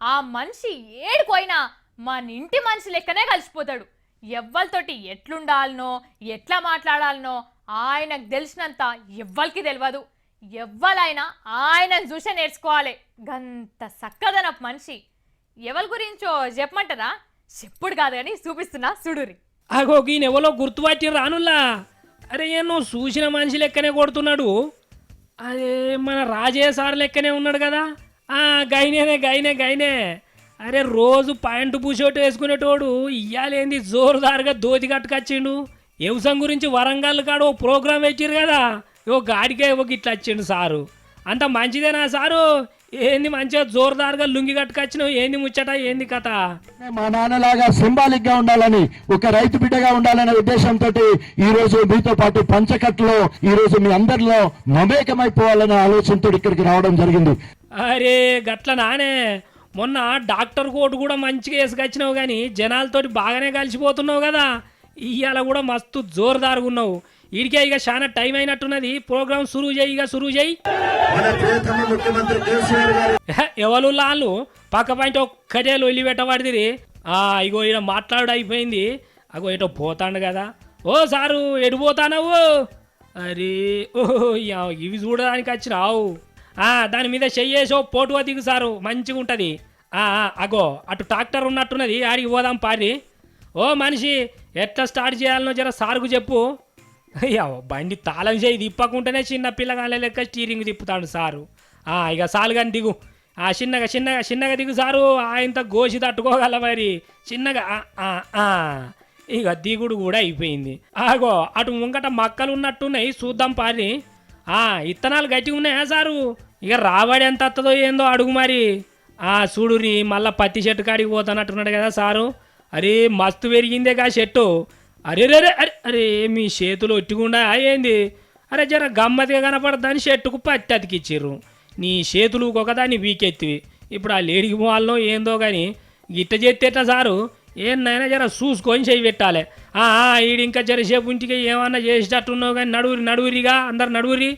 ఆ మనిషి ఏడుకోయినా మన ఇంటి మనిషి లెక్కనే కలిసిపోతాడు. ఎవ్వరితోటి ఎట్లుండాలనో ఎట్లా మాట్లాడాలనో ఆయనకు తెలిసినంత ఎవ్వరికి తెలియదు. ఎవ్వలైనా ఆయనను చూసే నేర్చుకోవాలి. గంత సక్కదనపు మనిషి. ఎవరి గురించో చెప్పమంటారా? చెప్పుడు కాదు కానీ చూపిస్తున్నా సుడురి. అగో ఈయనెవలో గుర్తుపట్టి రానుల్లా. అరే నువ్వు చూసిన మనిషి లెక్కనే కొడుతున్నాడు. అదే మన రాజయ్య సార్ లెక్కనే ఉన్నాడు కదా. గైనే. అరే రోజు పాయింట్ బూషోట్ వేసుకునేటోడు ఇయ్యాలేంది జోరుదారుగా దోతి కట్టుకొచ్చిండు. వ్యవసాయం గురించి వరంగల్ కాడ ఓ ప్రోగ్రాం పెట్టిరు కదా. గాడికే ఇట్లా వచ్చిండు సారు. అంత మంచిదేనా సారు? ఏంది మంచిగా జోరుదారుగా లుంగి కట్టుకొచ్చినావు, ఏంది ముచ్చట, ఏంది కథ? మా నాన్నలాగా సింబాలిక్ గా ఉండాలని, ఒక రైతు బిడ్డగా ఉండాలనే ఉద్దేశంతో ఈ రోజు మీతో పాటు పంచకట్టులో ఈ రోజు మీ అందరిలో మమేకమైపోవాలనే ఆలోచనతో ఇక్కడికి రావడం జరిగింది. అరే గట్ల నానే, మొన్న డాక్టర్ కోటు కూడా మంచిగా వేసుకొచ్చినావు కానీ జనాలతోటి బాగానే కలిసిపోతున్నావు కదా. ఇవాళ కూడా మస్తు జోరుదారుగా ఉన్నావు. ఇడికే ఇక చాలా టైం అయినట్టున్నది. ప్రోగ్రామ్ సురువు చేయి. ఎవరు లాళ్ళు పక్క పాయింట్ ఒక్కటే లొల్లి పెట్టబడిది. ఇగో ఈయన మాట్లాడు అయిపోయింది. అగో ఇటో పోతాడు కదా. ఓ సారు ఎడిపోతానవు? అరే ఇవి చూడడానికి వచ్చినావు. దాని మీద చెయ్యేసో పోటువా దిగు సారు, మంచిగా ఉంటుంది. అగో అటు ట్రాక్టర్ ఉన్నట్టున్నది, ఆడికి పోదాం పారి. ఓ మనిషి ఎట్లా స్టార్ట్ చేయాలనో జర సారుకు చెప్పు. బండి తాళం చేయి తిప్పకుంటేనే చిన్న పిల్లగాళ్ళ లెక్క స్టీరింగ్ తిప్పుతాడు సారు. ఇక సాలు కానీ దిగు. చిన్నగా దిగు సారు. ఆయనతో గోసి తట్టుకోగల మరి. చిన్నగా ఇక దిగుడు కూడా అయిపోయింది. ఆగో అటు ముంగట మక్కలు ఉన్నట్టున్నాయి, చూద్దాం పారి. ఇత్తనాలు గట్టిగా ఉన్నాయా సారు? ఇక రాబడి ఎంత వస్తుందో ఏందో అడుగు మరి. చూడురి మళ్ళా పత్తి చెట్టు కాడికి పోతానట్టున్నాడు కదా సారు. అరే మస్తు పెరిగిందేగా చెట్టు. అరే మీ చేతులు ఒట్టుకుండా ఏంది? అరే జర గమ్మతిగా కనపడద్దని చెట్టుకు పత్తి అతికిచ్చిర్రు. నీ చేతులు ఒకదాన్ని వీకెత్తివి. ఇప్పుడు ఆ లేడికి పోవాలనో ఏందో కానీ గిట్ట చేస్తేట సారు. ఏందైనా జర చూసుకొని చేయి పెట్టాలి. ఈడు ఇంకా జరసేపు ఇంటికి ఏమన్నా చేసేటట్టున్నావు కానీ నడువురిగా అందరు నడువురి.